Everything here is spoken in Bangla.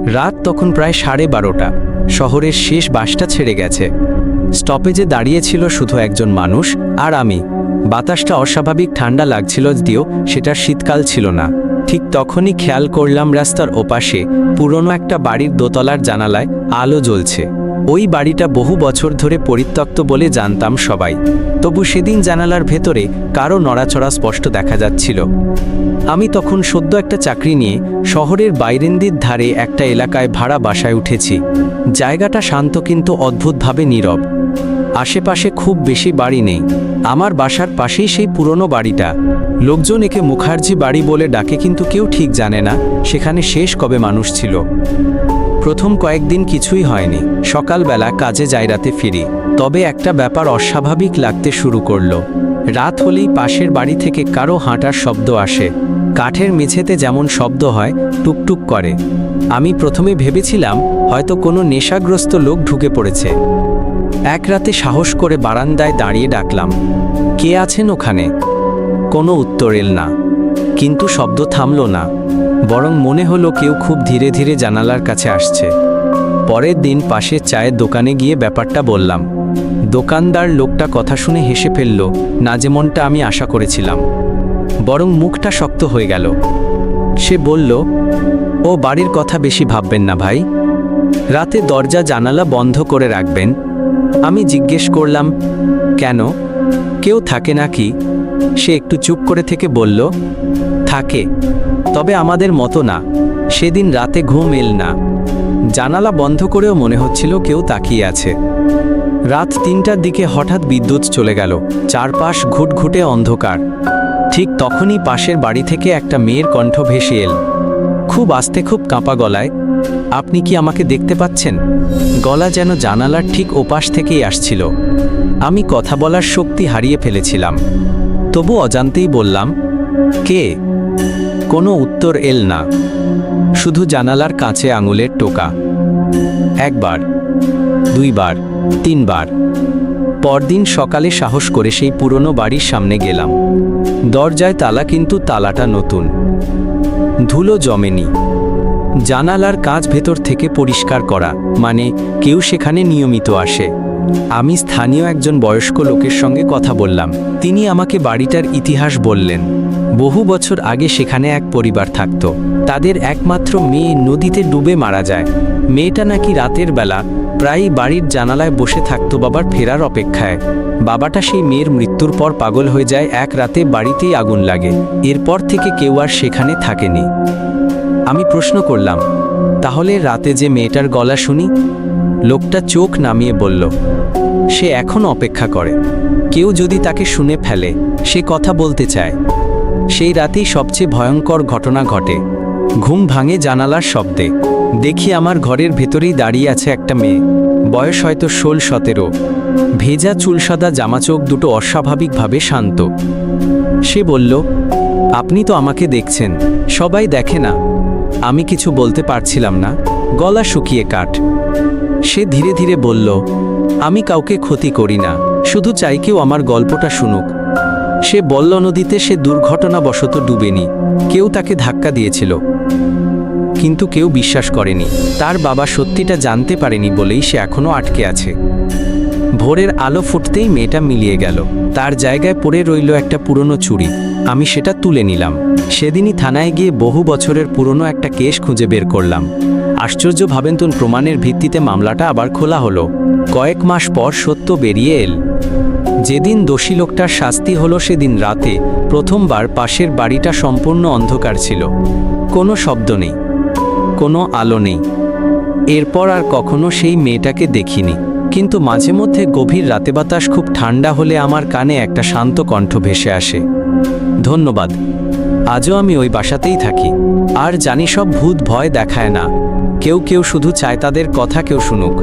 রাত তখন প্রায় 12:30। শহরের শেষ বাসটা ছেড়ে গেছে। স্টপেজে দাঁড়িয়েছিল শুধু একজন মানুষ আর আমি। বাতাসটা অস্বাভাবিক ঠান্ডা লাগছিল, যদিও সেটা শীতকাল ছিল না। ঠিক তখনই খেয়াল করলাম রাস্তার ওপাশে পুরনো একটা বাড়ির দোতলার জানালায় আলো জ্বলছে। ওই বাড়িটা বহু বছর ধরে পরিত্যক্ত বলে জানতাম সবাই, তবু সেদিন জানালার ভেতরে কারো নড়াচড়া স্পষ্ট দেখা যাচ্ছিল। আমি তখন সদ্য একটা চাকরি নিয়ে শহরের বাইরেন্দির ধারে একটা এলাকায় ভাড়া বাসায় উঠেছি। জায়গাটা শান্ত কিন্তু অদ্ভুতভাবে নীরব। আশেপাশে খুব বেশি বাড়ি নেই। আমার বাসার পাশেই সেই পুরনো বাড়িটা। লোকজন একে মুখার্জি বাড়ি বলে ডাকে, কিন্তু কেউ ঠিক জানে না সেখানে শেষ কবে মানুষ ছিল। প্রথম কয়েকদিন কিছুই হয়নি। সকালবেলা কাজে যাই, রাতে ফিরি। তবে একটা ব্যাপার অস্বাভাবিক লাগতে শুরু করলো। রাত হলেই পাশের বাড়ি থেকে কারো হাঁটার শব্দ আসে। কাঠের মেঝেতে যেমন শব্দ হয়, টুকটুক করে। আমি প্রথমে ভেবেছিলাম হয়তো কোনো নেশাগ্রস্ত লোক ঢুকে পড়েছে। এক রাতে সাহস করে বারান্দায় দাঁড়িয়ে ডাকলাম, কে আছেন ওখানে? কোনো উত্তর এল না। কিন্তু শব্দ থামল না, বরং মনে হলো কেউ খুব ধীরে ধীরে জানালার কাছে আসছে। পরের দিন পাশের চায়ের দোকানে গিয়ে ব্যাপারটা বললাম। দোকানদার লোকটা কথা শুনে হেসে ফেলল, না যেমনটা আমি আশা করেছিলাম, বরং মুখটা শক্ত হয়ে গেল। সে বলল, ও বাড়ির কথা বেশি ভাববেন না ভাই, রাতে দরজা জানালা বন্ধ করে রাখবেন। আমি জিজ্ঞেস করলাম, কেন, কেউ থাকে নাকি? সে একটু চুপ করে থেকে বলল, থাকে, তবে আমাদের মতো না। সেদিন রাতে ঘুম এল না। জানালা বন্ধ করেও মনে হচ্ছিল কেউ তাকিয়ে আছে। রাত 3টার দিকে হঠাৎ বিদ্যুৎ চলে গেল। চারপাশ ঘুটঘুটে অন্ধকার। ঠিক তখনই পাশের বাড়ি থেকে একটা মেয়ের কণ্ঠ ভেসে এল, খুব আস্তে, খুব কাঁপা গলায়, আপনি কি আমাকে দেখতে পাচ্ছেন? গলা যেন জানালার ঠিক ওপাশ থেকেই আসছিল। আমি কথা বলার শক্তি হারিয়ে ফেলেছিলাম, তবু অজান্তেই বললাম, কে? কোনো উত্তর এল না, শুধু জানালার কাছে আঙুলের টোকা। একবার, দুইবার, তিনবার। পরদিন সকালে সাহস করে সেই পুরনো বাড়ির সামনে গেলাম। দরজায় তালা, কিন্তু তালাটা নতুন, ধুলো জমেনি। জানালার কাঁচ ভেতর থেকে পরিষ্কার করা, মানে কেউ সেখানে নিয়মিত আসে। আমি স্থানীয় একজন বয়স্ক লোকের সঙ্গে কথা বললাম। তিনি আমাকে বাড়িটার ইতিহাস বললেন। বহু বছর আগে সেখানে এক পরিবার থাকত। তাদের একমাত্র মেয়ে নদীতে ডুবে মারা যায়। মেয়েটা নাকি রাতের বেলা প্রায়ই বাড়ির জানালায় বসে থাকত বাবার ফেরার অপেক্ষায়। বাবাটা সেই মেয়ের মৃত্যুর পর পাগল হয়ে যায়। এক রাতে বাড়িতেই আগুন লাগে। এরপর থেকে কেউ আর সেখানে থাকেনি। আমি প্রশ্ন করলাম, তাহলে রাতে যে মেয়েটার গলা শুনি? লোকটা চোখ নামিয়ে বলল, সে এখন অপেক্ষা করে, কেউ যদি তাকে শুনে ফেলে। সে কথা বলতে চায়। সেই রাতেই সবচেয়ে ভয়ঙ্কর ঘটনা ঘটে। ঘুম ভাঙে জানালার শব্দে। দেখি আমার ঘরের ভেতরেই দাঁড়িয়ে আছে একটা মেয়ে, বয়স হয়তো 16-17। ভেজা চুলসাদা জামা, চোখ দুটো অস্বাভাবিকভাবে শান্ত। সে বলল, আপনি তো আমাকে দেখছেন। সবাই দেখে না। আমি কিছু বলতে পারছিলাম না, গলা শুকিয়ে কাঠ। সে ধীরে ধীরে বলল, আমি কাউকে ক্ষতি করি না, শুধু চাই কেউ আমার গল্পটা শুনুক। সে বলল, নদীতে সে দুর্ঘটনাবশত ডুবেনি, কেউ তাকে ধাক্কা দিয়েছিল। কিন্তু কেউ বিশ্বাস করেনি। তার বাবা সত্যিটা জানতে পারেনি বলেই সে এখনো আটকে আছে। ভোরের আলো ফুটতেই মেয়েটা মিলিয়ে গেল। তার জায়গায় পড়ে রইল একটা পুরনো চুড়ি। আমি সেটা তুলে নিলাম। সেদিনই থানায় গিয়ে বহু বছরের পুরনো একটা কেস খুঁজে বের করলাম। আশ্চর্য ভাবেন তো, প্রমাণের ভিত্তিতে মামলাটা আবার খোলা হলো। কয়েক মাস পর সত্য বেরিয়ে এল। যেদিন দোষী লোকটার শাস্তি হলো, সেদিন রাতে প্রথমবার পাশের বাড়িটা সম্পূর্ণ অন্ধকার ছিল। কোনো শব্দ নেই, কোনো আলো নেই। এরপর আর কখনো সেই মেয়েটাকে দেখিনি। কিন্তু মাঝে মধ্যে গভীর রাতে বাতাস খুব ঠান্ডা হলে আমার কানে একটা শান্ত কণ্ঠ ভেসে আসে, ধন্যবাদ। আজও আমি ওই বাসাতেই থাকি। আর জানি সব ভূত ভয় দেখায় না, কেউ কেউ শুধু চায় তাদের কথা কেউ শুনুক।